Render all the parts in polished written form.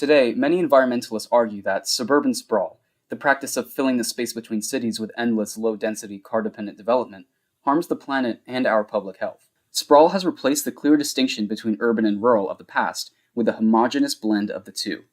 Today, many environmentalists argue that suburban sprawl, the practice of filling the space between cities with endless low-density car-dependent development, harms the planet and our public health. Sprawl has replaced the clear distinction between urban and rural of the past with a homogeneous blend of the two.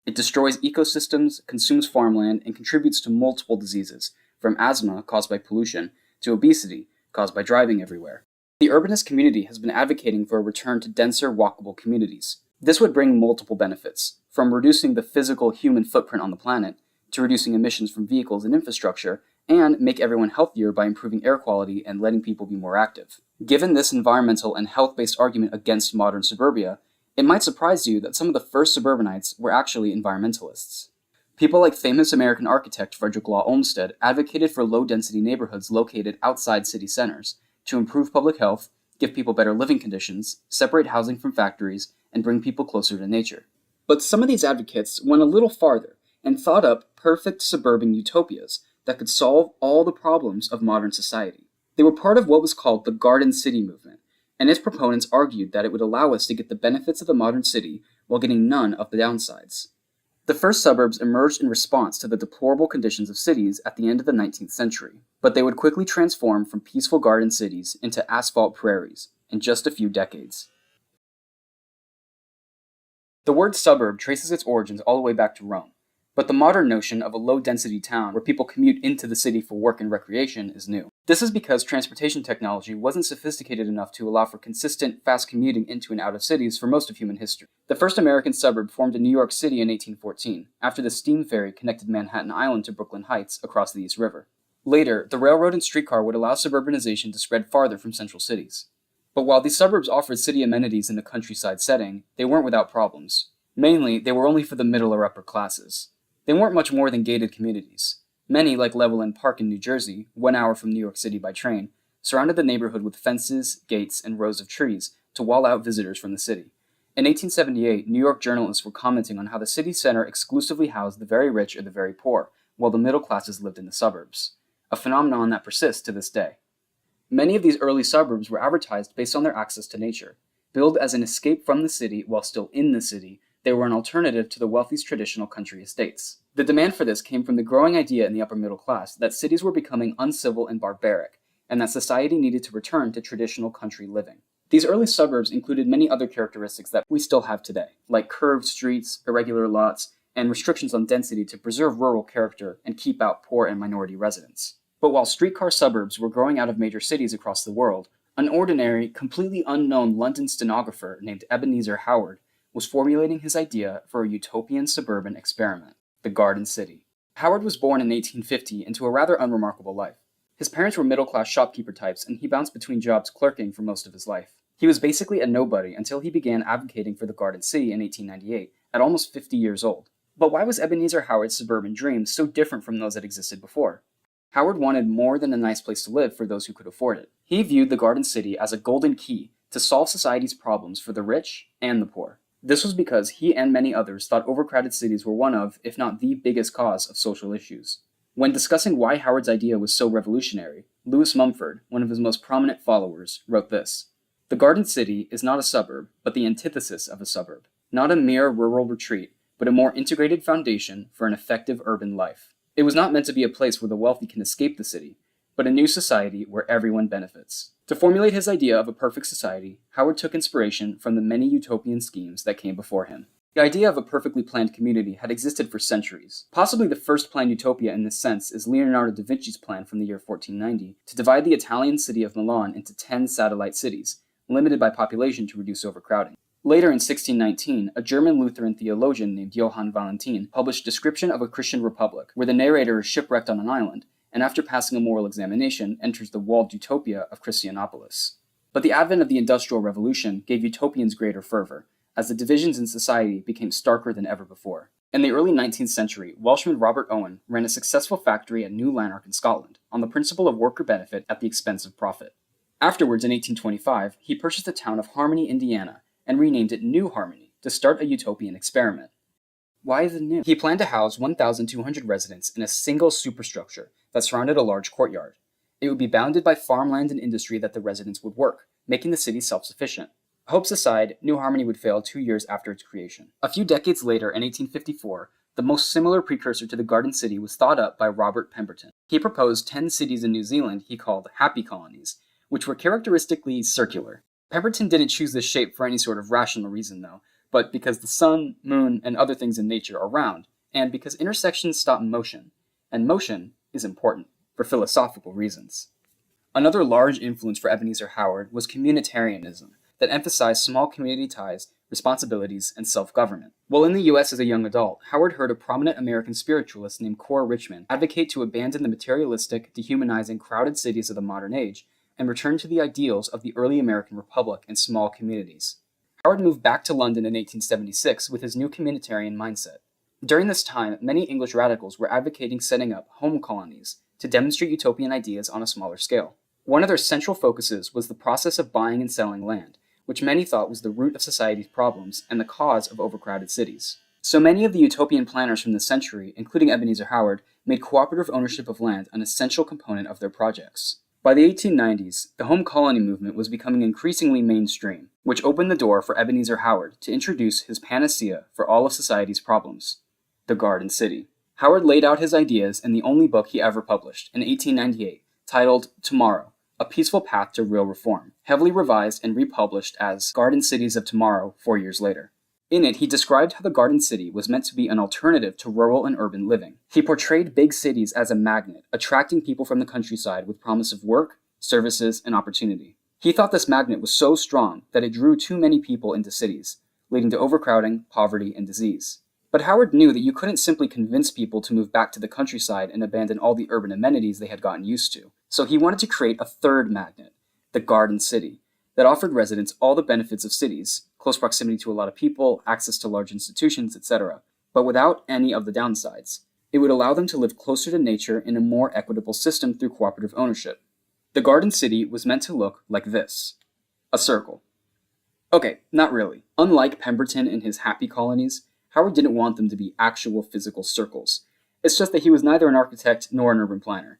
It destroys ecosystems, consumes farmland, and contributes to multiple diseases, from asthma caused by pollution to obesity caused by driving everywhere. The urbanist community has been advocating for a return to denser, walkable communities. This would bring multiple benefits, from reducing the physical human footprint on the planet, to reducing emissions from vehicles and infrastructure, and make everyone healthier by improving air quality and letting people be more active. Given this environmental and health-based argument against modern suburbia, it might surprise you that some of the first suburbanites were actually environmentalists. People like famous American architect Frederick Law Olmsted advocated for low-density neighborhoods located outside city centers to improve public health, give people better living conditions, separate housing from factories, and bring people closer to nature. But some of these advocates went a little farther and thought up perfect suburban utopias that could solve all the problems of modern society. They were part of what was called the Garden City movement, and its proponents argued that it would allow us to get the benefits of the modern city while getting none of the downsides. The first suburbs emerged in response to the deplorable conditions of cities at the end of the 19th century, but they would quickly transform from peaceful garden cities into asphalt prairies in just a few decades. The word suburb traces its origins all the way back to Rome, but the modern notion of a low-density town where people commute into the city for work and recreation is new. This is because transportation technology wasn't sophisticated enough to allow for consistent, fast commuting into and out of cities for most of human history. The first American suburb formed in New York City in 1814, after the steam ferry connected Manhattan Island to Brooklyn Heights across the East River. Later, the railroad and streetcar would allow suburbanization to spread farther from central cities. But while these suburbs offered city amenities in a countryside setting, they weren't without problems. Mainly, they were only for the middle or upper classes. They weren't much more than gated communities. Many, like Levelland Park in New Jersey, 1 hour from New York City by train, surrounded the neighborhood with fences, gates, and rows of trees to wall out visitors from the city. In 1878, New York journalists were commenting on how the city center exclusively housed the very rich or the very poor, while the middle classes lived in the suburbs, a phenomenon that persists to this day. Many of these early suburbs were advertised based on their access to nature. Billed as an escape from the city while still in the city, they were an alternative to the wealthy's traditional country estates. The demand for this came from the growing idea in the upper middle class that cities were becoming uncivil and barbaric, and that society needed to return to traditional country living. These early suburbs included many other characteristics that we still have today, like curved streets, irregular lots, and restrictions on density to preserve rural character and keep out poor and minority residents. But while streetcar suburbs were growing out of major cities across the world, an ordinary, completely unknown London stenographer named Ebenezer Howard was formulating his idea for a utopian suburban experiment, the Garden City. Howard was born in 1850 into a rather unremarkable life. His parents were middle-class shopkeeper types, and he bounced between jobs clerking for most of his life. He was basically a nobody until he began advocating for the Garden City in 1898, at almost 50 years old. But why was Ebenezer Howard's suburban dream so different from those that existed before? Howard wanted more than a nice place to live for those who could afford it. He viewed the Garden City as a golden key to solve society's problems for the rich and the poor. This was because he and many others thought overcrowded cities were one of, if not the biggest cause of social issues. When discussing why Howard's idea was so revolutionary, Lewis Mumford, one of his most prominent followers, wrote this: "The Garden City is not a suburb, but the antithesis of a suburb. Not a mere rural retreat, but a more integrated foundation for an effective urban life. It was not meant to be a place where the wealthy can escape the city, but a new society where everyone benefits." To formulate his idea of a perfect society, Howard took inspiration from the many utopian schemes that came before him. The idea of a perfectly planned community had existed for centuries. Possibly the first planned utopia in this sense is Leonardo da Vinci's plan from the year 1490 to divide the Italian city of Milan into 10 satellite cities, limited by population to reduce overcrowding. Later in 1619, a German Lutheran theologian named Johann Valentin published Description of a Christian Republic, where the narrator is shipwrecked on an island, and after passing a moral examination, enters the walled utopia of Christianopolis. But the advent of the Industrial Revolution gave utopians greater fervor, as the divisions in society became starker than ever before. In the early 19th century, Welshman Robert Owen ran a successful factory at New Lanark in Scotland, on the principle of worker benefit at the expense of profit. Afterwards, in 1825, he purchased the town of Harmony, Indiana, and renamed it New Harmony to start a utopian experiment. Why the new? He planned to house 1,200 residents in a single superstructure that surrounded a large courtyard. It would be bounded by farmland and industry that the residents would work, making the city self-sufficient. Hopes aside, New Harmony would fail 2 years after its creation. A few decades later, in 1854, the most similar precursor to the Garden City was thought up by Robert Pemberton. He proposed 10 cities in New Zealand he called happy colonies, which were characteristically circular. Pemberton didn't choose this shape for any sort of rational reason, though, but because the sun, moon, and other things in nature are round, and because intersections stop motion, and motion is important for philosophical reasons. Another large influence for Ebenezer Howard was communitarianism, that emphasized small community ties, responsibilities, and self-government. While in the US as a young adult, Howard heard a prominent American spiritualist named Cora Richmond advocate to abandon the materialistic, dehumanizing, crowded cities of the modern age and return to the ideals of the early American Republic and small communities. Howard moved back to London in 1876 with his new communitarian mindset. During this time, many English radicals were advocating setting up home colonies to demonstrate utopian ideas on a smaller scale. One of their central focuses was the process of buying and selling land, which many thought was the root of society's problems and the cause of overcrowded cities. So many of the utopian planners from the century, including Ebenezer Howard, made cooperative ownership of land an essential component of their projects. By the 1890s, the home colony movement was becoming increasingly mainstream, which opened the door for Ebenezer Howard to introduce his panacea for all of society's problems, the Garden City. Howard laid out his ideas in the only book he ever published, in 1898, titled Tomorrow, A Peaceful Path to Real Reform, heavily revised and republished as Garden Cities of Tomorrow 4 years later. In it, he described how the Garden City was meant to be an alternative to rural and urban living. He portrayed big cities as a magnet, attracting people from the countryside with promise of work, services, and opportunity. He thought this magnet was so strong that it drew too many people into cities, leading to overcrowding, poverty, and disease. But Howard knew that you couldn't simply convince people to move back to the countryside and abandon all the urban amenities they had gotten used to. So he wanted to create a third magnet, the Garden City, that offered residents all the benefits of cities, close proximity to a lot of people, access to large institutions, etc., but without any of the downsides. It would allow them to live closer to nature in a more equitable system through cooperative ownership. The Garden City was meant to look like this: a circle. Okay, not really. Unlike Pemberton and his happy colonies, Howard didn't want them to be actual physical circles. It's just that he was neither an architect nor an urban planner.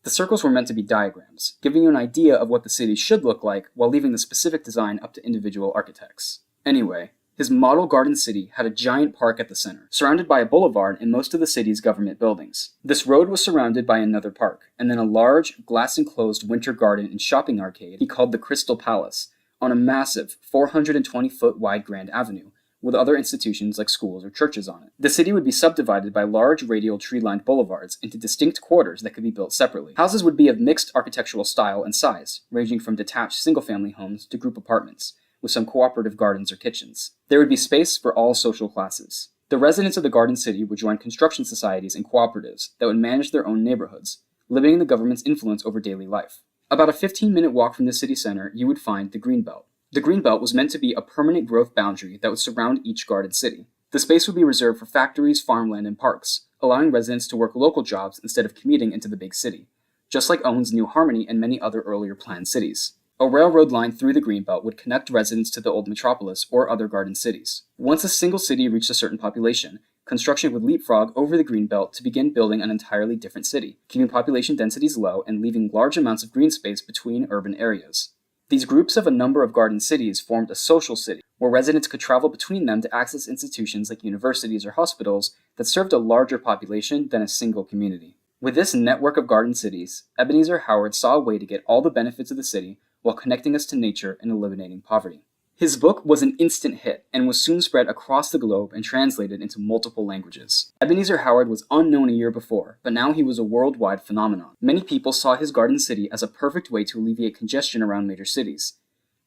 The circles were meant to be diagrams, giving you an idea of what the city should look like while leaving the specific design up to individual architects. Anyway, his model Garden City had a giant park at the center, surrounded by a boulevard and most of the city's government buildings. This road was surrounded by another park, and then a large, glass-enclosed winter garden and shopping arcade he called the Crystal Palace, on a massive 420-foot wide Grand Avenue, with other institutions like schools or churches on it. The city would be subdivided by large radial tree-lined boulevards into distinct quarters that could be built separately. Houses would be of mixed architectural style and size, ranging from detached single-family homes to group apartments, with some cooperative gardens or kitchens. There would be space for all social classes. The residents of the Garden City would join construction societies and cooperatives that would manage their own neighborhoods, limiting the government's influence over daily life. About a 15-minute walk from the city center, you would find the Greenbelt. The Greenbelt was meant to be a permanent growth boundary that would surround each Garden City. The space would be reserved for factories, farmland, and parks, allowing residents to work local jobs instead of commuting into the big city, just like Owen's New Harmony and many other earlier planned cities. A railroad line through the Greenbelt would connect residents to the old metropolis or other Garden Cities. Once a single city reached a certain population, construction would leapfrog over the Greenbelt to begin building an entirely different city, keeping population densities low and leaving large amounts of green space between urban areas. These groups of a number of Garden Cities formed a social city, where residents could travel between them to access institutions like universities or hospitals that served a larger population than a single community. With this network of Garden Cities, Ebenezer Howard saw a way to get all the benefits of the city while connecting us to nature and eliminating poverty. His book was an instant hit and was soon spread across the globe and translated into multiple languages. Ebenezer Howard was unknown a year before, but now he was a worldwide phenomenon. Many people saw his Garden City as a perfect way to alleviate congestion around major cities.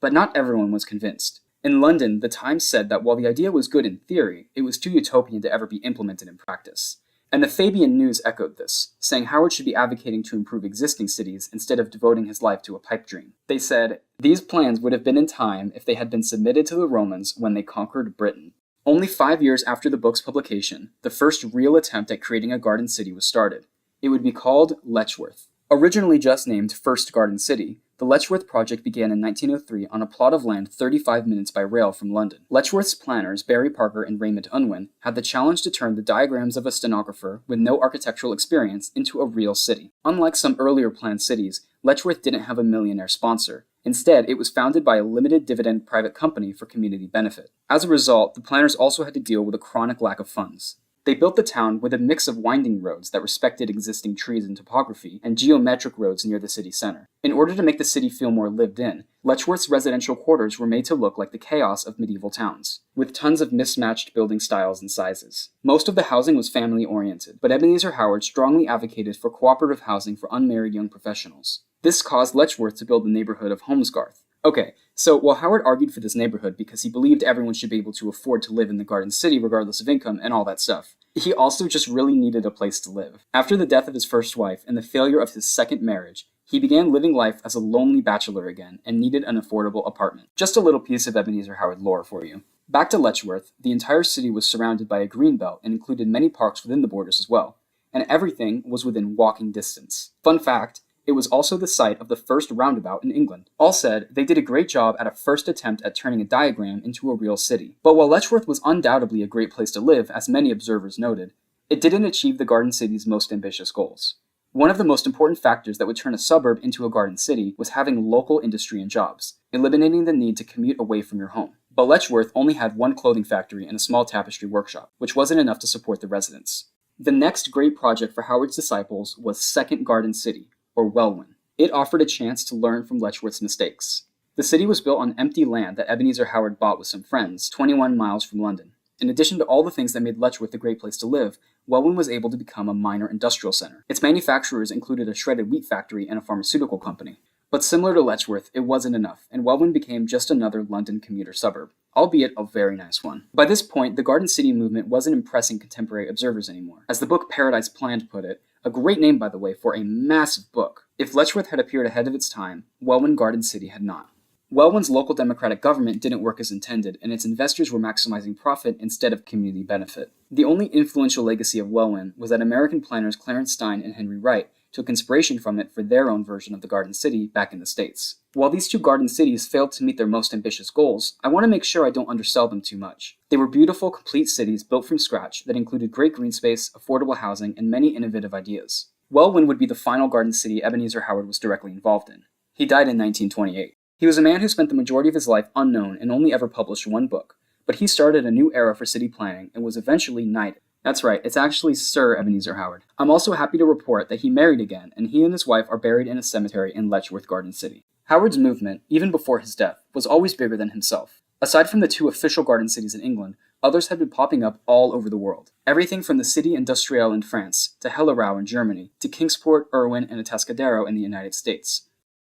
But not everyone was convinced. In London, the Times said that while the idea was good in theory, it was too utopian to ever be implemented in practice. And the Fabian News echoed this, saying Howard should be advocating to improve existing cities instead of devoting his life to a pipe dream. They said, these plans would have been in time if they had been submitted to the Romans when they conquered Britain. Only 5 years after the book's publication, the first real attempt at creating a garden city was started. It would be called Letchworth. Originally just named First Garden City, the Letchworth project began in 1903 on a plot of land 35 minutes by rail from London. Letchworth's planners, Barry Parker and Raymond Unwin, had the challenge to turn the diagrams of a stenographer with no architectural experience into a real city. Unlike some earlier planned cities, Letchworth didn't have a millionaire sponsor. Instead, it was founded by a limited dividend private company for community benefit. As a result, the planners also had to deal with a chronic lack of funds. They built the town with a mix of winding roads that respected existing trees and topography, and geometric roads near the city center. In order to make the city feel more lived in, Letchworth's residential quarters were made to look like the chaos of medieval towns, with tons of mismatched building styles and sizes. Most of the housing was family-oriented, but Ebenezer Howard strongly advocated for cooperative housing for unmarried young professionals. This caused Letchworth to build the neighborhood of Holmesgarth. Okay, so while Howard argued for this neighborhood because he believed everyone should be able to afford to live in the Garden City regardless of income and all that stuff, he also just really needed a place to live. After the death of his first wife and the failure of his second marriage, he began living life as a lonely bachelor again and needed an affordable apartment. Just a little piece of Ebenezer Howard lore for you. Back to Letchworth, the entire city was surrounded by a green belt and included many parks within the borders as well, and everything was within walking distance. Fun fact, it was also the site of the first roundabout in England. All said, they did a great job at a first attempt at turning a diagram into a real city. But while Letchworth was undoubtedly a great place to live, as many observers noted, it didn't achieve the Garden City's most ambitious goals. One of the most important factors that would turn a suburb into a garden city was having local industry and jobs, eliminating the need to commute away from your home. But Letchworth only had one clothing factory and a small tapestry workshop, which wasn't enough to support the residents. The next great project for Howard's disciples was Second Garden City, or Welwyn. It offered a chance to learn from Letchworth's mistakes. The city was built on empty land that Ebenezer Howard bought with some friends, 21 miles from London. In addition to all the things that made Letchworth a great place to live, Welwyn was able to become a minor industrial center. Its manufacturers included a shredded wheat factory and a pharmaceutical company. But similar to Letchworth, it wasn't enough, and Welwyn became just another London commuter suburb, albeit a very nice one. By this point, the Garden City movement wasn't impressing contemporary observers anymore. As the book Paradise Planned put it, a great name, by the way, for a massive book. If Letchworth had appeared ahead of its time, Welwyn Garden City had not. Welwyn's local democratic government didn't work as intended, and its investors were maximizing profit instead of community benefit. The only influential legacy of Welwyn was that American planners Clarence Stein and Henry Wright took inspiration from it for their own version of the Garden City back in the States. While these two garden cities failed to meet their most ambitious goals, I want to make sure I don't undersell them too much. They were beautiful, complete cities built from scratch that included great green space, affordable housing, and many innovative ideas. Welwyn would be the final garden city Ebenezer Howard was directly involved in. He died in 1928. He was a man who spent the majority of his life unknown and only ever published one book, but he started a new era for city planning and was eventually knighted. That's right, it's actually Sir Ebenezer Howard. I'm also happy to report that he married again, and he and his wife are buried in a cemetery in Letchworth Garden City. Howard's movement, even before his death, was always bigger than himself. Aside from the two official garden cities in England, others had been popping up all over the world. Everything from the City Industrielle in France, to Hellerau in Germany, to Kingsport, Irwin, and Atascadero in the United States.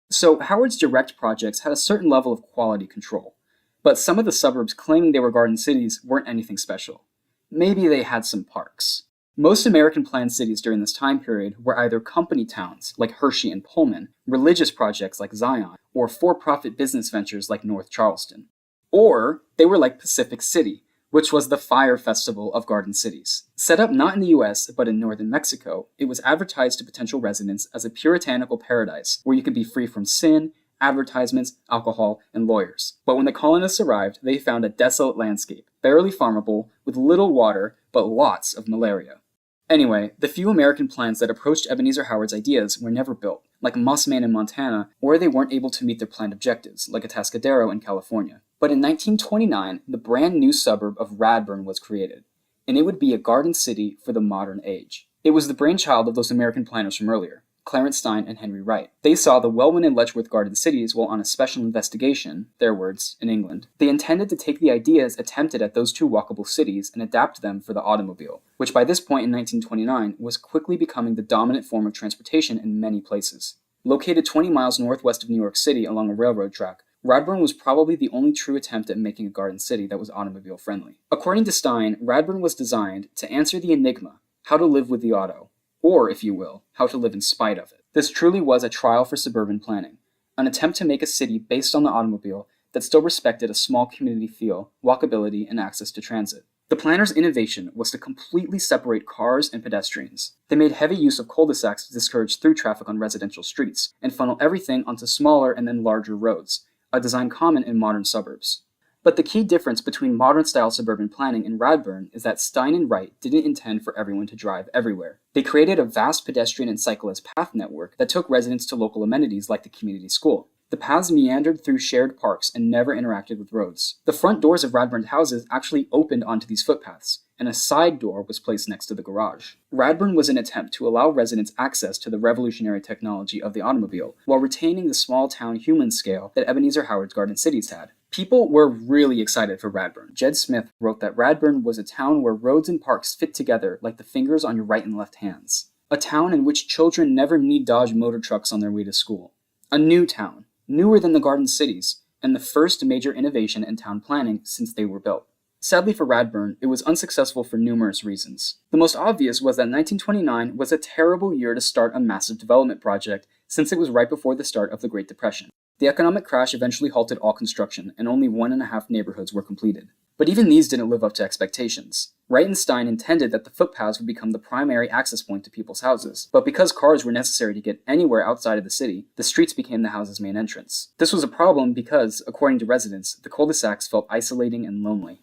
So Howard's direct projects had a certain level of quality control, but some of the suburbs claiming they were garden cities weren't anything special. Maybe they had some parks. Most American planned cities during this time period were either company towns, like Hershey and Pullman, religious projects like Zion, or for-profit business ventures like North Charleston. Or they were like Pacific City, which was the Fire Festival of Garden Cities. Set up not in the US, but in northern Mexico, it was advertised to potential residents as a puritanical paradise where you could be free from sin, advertisements, alcohol, and lawyers. But when the colonists arrived, they found a desolate landscape, barely farmable, with little water, but lots of malaria. Anyway, the few American plans that approached Ebenezer Howard's ideas were never built, like Mossman in Montana, or they weren't able to meet their planned objectives, like Atascadero in California. But in 1929, the brand new suburb of Radburn was created, and it would be a garden city for the modern age. It was the brainchild of those American planners from earlier, Clarence Stein and Henry Wright. They saw the Welwyn and Letchworth garden cities while on a special investigation, their words, in England. They intended to take the ideas attempted at those two walkable cities and adapt them for the automobile, which by this point in 1929 was quickly becoming the dominant form of transportation in many places. Located 20 miles northwest of New York City along a railroad track, Radburn was probably the only true attempt at making a garden city that was automobile-friendly. According to Stein, Radburn was designed to answer the enigma, how to live with the auto, or, if you will, how to live in spite of it. This truly was a trial for suburban planning, an attempt to make a city based on the automobile that still respected a small community feel, walkability, and access to transit. The planners' innovation was to completely separate cars and pedestrians. They made heavy use of cul-de-sacs to discourage through traffic on residential streets, and funnel everything onto smaller and then larger roads, a design common in modern suburbs. But the key difference between modern-style suburban planning and Radburn is that Stein and Wright didn't intend for everyone to drive everywhere. They created a vast pedestrian and cyclist path network that took residents to local amenities like the community school. The paths meandered through shared parks and never interacted with roads. The front doors of Radburn's houses actually opened onto these footpaths, and a side door was placed next to the garage. Radburn was an attempt to allow residents access to the revolutionary technology of the automobile, while retaining the small-town human scale that Ebenezer Howard's Garden Cities had. People were really excited for Radburn. Jed Smith wrote that Radburn was a town where roads and parks fit together like the fingers on your right and left hands. A town in which children never need dodge motor trucks on their way to school. A new town, newer than the Garden Cities, and the first major innovation in town planning since they were built. Sadly for Radburn, it was unsuccessful for numerous reasons. The most obvious was that 1929 was a terrible year to start a massive development project since it was right before the start of the Great Depression. The economic crash eventually halted all construction, and only 1.5 neighborhoods were completed. But even these didn't live up to expectations. Wright and Stein intended that the footpaths would become the primary access point to people's houses, but because cars were necessary to get anywhere outside of the city, the streets became the house's main entrance. This was a problem because, according to residents, the cul-de-sacs felt isolating and lonely.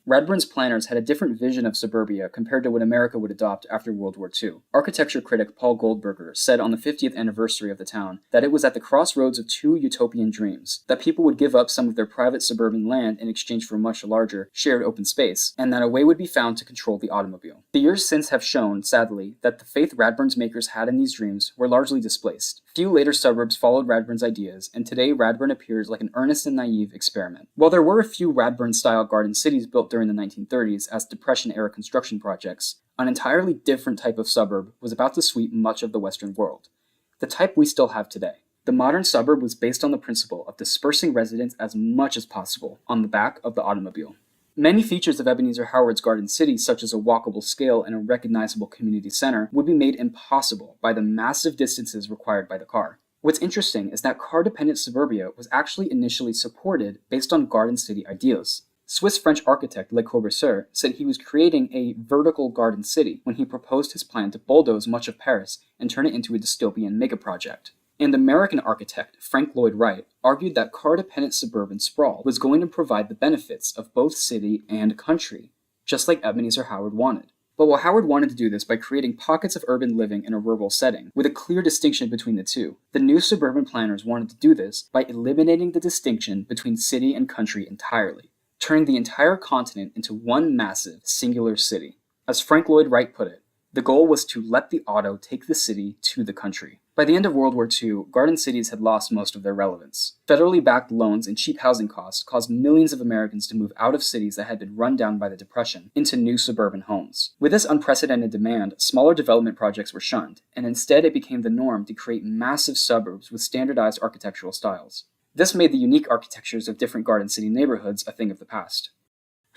Radburn's planners had a different vision of suburbia compared to what America would adopt after World War II. Architecture critic Paul Goldberger said on the 50th anniversary of the town that it was at the crossroads of two utopian dreams, that people would give up some of their private suburban land in exchange for much larger, shared open space, and that a way would be found to control the automobile. The years since have shown, sadly, that the faith Radburn's makers had in these dreams were largely displaced. Few later suburbs followed Radburn's ideas, and today Radburn appears like an earnest and naive experiment. While there were a few Radburn-style garden cities built during the 1930s as Depression-era construction projects, an entirely different type of suburb was about to sweep much of the Western world, the type we still have today. The modern suburb was based on the principle of dispersing residents as much as possible on the back of the automobile. Many features of Ebenezer Howard's Garden City, such as a walkable scale and a recognizable community center, would be made impossible by the massive distances required by the car. What's interesting is that car-dependent suburbia was actually initially supported based on Garden City ideals. Swiss-French architect Le Corbusier said he was creating a vertical garden city when he proposed his plan to bulldoze much of Paris and turn it into a dystopian megaproject. And American architect Frank Lloyd Wright argued that car-dependent suburban sprawl was going to provide the benefits of both city and country, just like Ebenezer Howard wanted. But while Howard wanted to do this by creating pockets of urban living in a rural setting, with a clear distinction between the two, the new suburban planners wanted to do this by eliminating the distinction between city and country entirely, turning the entire continent into one massive, singular city. As Frank Lloyd Wright put it, the goal was to let the auto take the city to the country. By the end of World War II, garden cities had lost most of their relevance. Federally backed loans and cheap housing costs caused millions of Americans to move out of cities that had been run down by the Depression into new suburban homes. With this unprecedented demand, smaller development projects were shunned, and instead it became the norm to create massive suburbs with standardized architectural styles. This made the unique architectures of different garden city neighborhoods a thing of the past.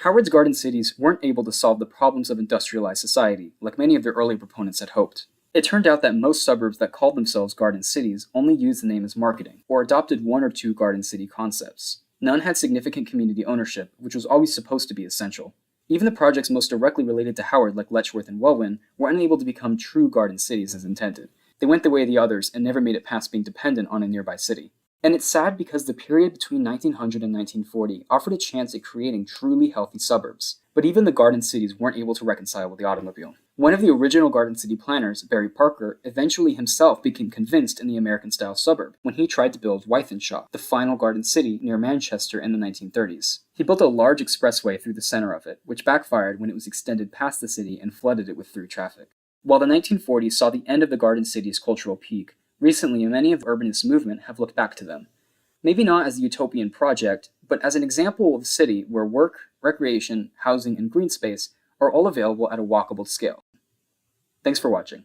Howard's garden cities weren't able to solve the problems of industrialized society, like many of their early proponents had hoped. It turned out that most suburbs that called themselves garden cities only used the name as marketing, or adopted one or two garden city concepts. None had significant community ownership, which was always supposed to be essential. Even the projects most directly related to Howard, like Letchworth and Welwyn, were unable to become true garden cities as intended. They went the way of the others and never made it past being dependent on a nearby city. And it's sad because the period between 1900 and 1940 offered a chance at creating truly healthy suburbs, but even the garden cities weren't able to reconcile with the automobile. One of the original garden city planners, Barry Parker, eventually himself became convinced in the American-style suburb when he tried to build Wythenshawe, the final garden city near Manchester in the 1930s. He built a large expressway through the center of it, which backfired when it was extended past the city and flooded it with through traffic. While the 1940s saw the end of the garden city's cultural peak, recently many of the urbanist movement have looked back to them. Maybe not as a utopian project, but as an example of a city where work, recreation, housing, and green space are all available at a walkable scale. Thanks for watching.